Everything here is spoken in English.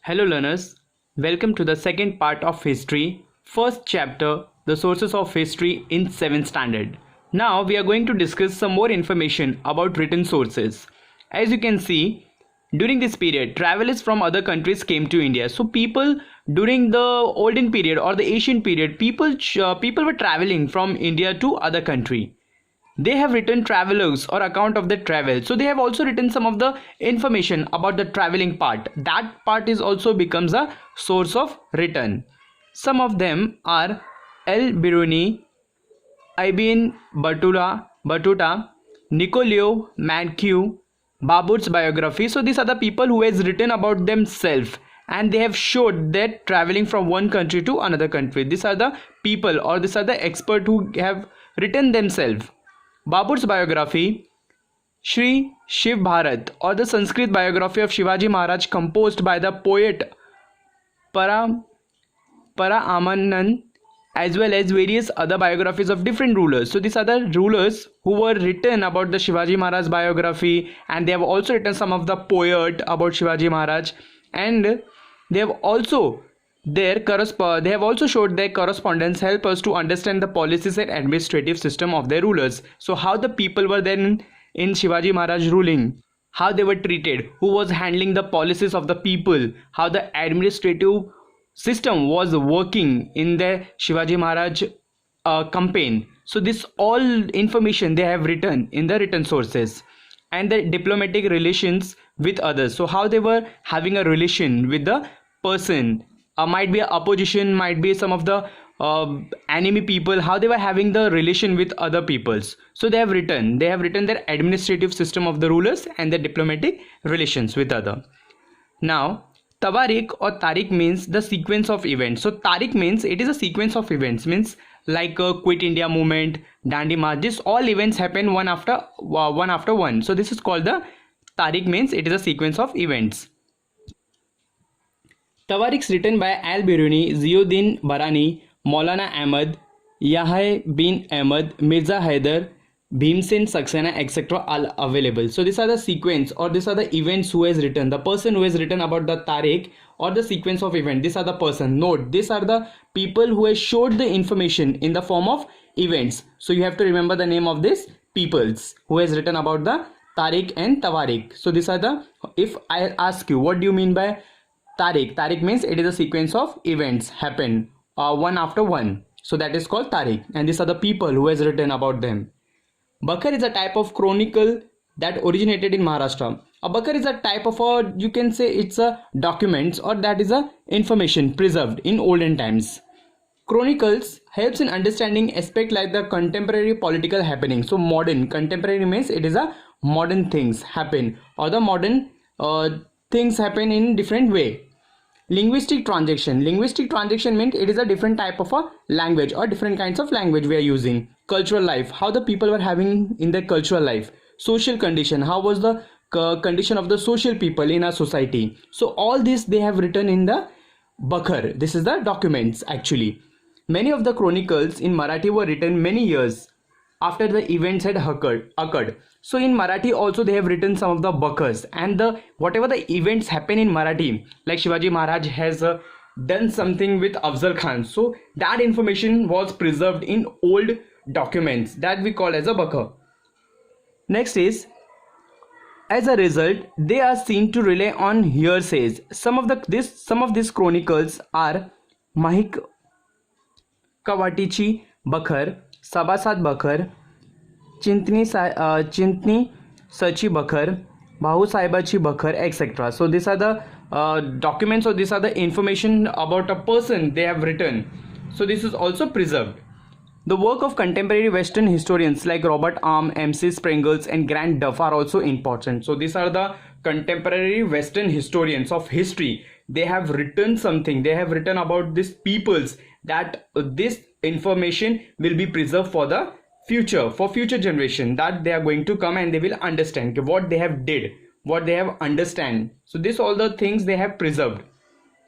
Hello learners, welcome to the second part of history, first chapter, the sources of history in 7th standard. Now we are going to discuss some more information about written sources. As you can see, during this period, travelers from other countries came to India. So people during the olden period or the ancient period, people were traveling from India to other country. They have written travelers or account of the travel, so they have also written some of the information about the traveling part. That part is also becomes a source of written. Some of them are El Biruni, Ibn Battuta, Nicolio Manque, Babur's biography. So these are the people who has written about themselves, and they have showed that traveling from one country to another country. These are the people or these are the experts who have written themselves. Babur's biography, Sri Shiv Bharat, or the Sanskrit biography of Shivaji Maharaj, composed by the poet Para Amanand, as well as various other biographies of different rulers. So these are the rulers who were written about the Shivaji Maharaj biography, and they have also written some of the poet about Shivaji Maharaj, and they have also they have also showed their correspondence help us to understand the policies and administrative system of their rulers. So how the people were then in Shivaji Maharaj ruling, how they were treated, who was handling the policies of the people, how the administrative system was working in the Shivaji Maharaj campaign. So this all information they have written in the written sources. And the diplomatic relations with others, so how they were having a relation with the person, might be a opposition, might be some of the enemy people, how they were having the relation with other peoples. So they have written their administrative system of the rulers and the diplomatic relations with other. Now Tawarik or Tariq means the sequence of events. So Tariq means it is a sequence of events, means like Quit India movement, Dandi March. This all events happen one after one. So this is called the Tariq, means it is a sequence of events. Tawarikhs written by Al-Biruni, Ziauddin Barani, Maulana Ahmad, Yahya bin Ahmad, Mirza Haider, Bhimsen Saxena, etc. are available. So these are the sequence or these are the events who has written. The person who has written about the Tariq or the sequence of event, these are the person. Note, these are the people who has showed the information in the form of events. So you have to remember the name of these peoples who has written about the Tariq and Tawarik. So these are the, if I ask you what do you mean by Tariq? Tariq means it is a sequence of events happen one after one. So that is called Tariq, and these are the people who has written about them. Bakar is a type of chronicle that originated in Maharashtra. A Bakar is a type of a, you can say it's a documents or that is a information preserved in olden times. Chronicles helps in understanding aspect like the contemporary political happening. So modern, contemporary means it is a modern things happen or the modern things happen in different way. Linguistic transaction means it is a different type of a language or different kinds of language we are using. Cultural life, how the people were having in their cultural life. Social condition, how was the condition of the social people in our society. So all this they have written in the Bakar. This is the documents actually. Many of the chronicles in Marathi were written many years after the events had occurred. So in Marathi also they have written some of the Bakars, and the whatever the events happen in Marathi, like Shivaji Maharaj has done something with Afzal Khan, so that information was preserved in old documents that we call as a Bakar. Next is, as a result, they are seen to rely on hearsays. Some of these chronicles are Mahik Kawatichi Bakar, Sabasat Bakar, Chintni Sachi Bakar, Bahu Saibachi Bakar, etc. So these are the documents or these are the information about a person they have written. So this is also preserved. The work of contemporary Western historians like Robert Arm, M.C. Sprengels and Grant Duff are also important. So these are the contemporary Western historians of history. They have written something. They have written about these peoples that this information will be preserved for the future, for future generation, that they are going to come and they will understand what they have did, what they have understand. So this all the things they have preserved.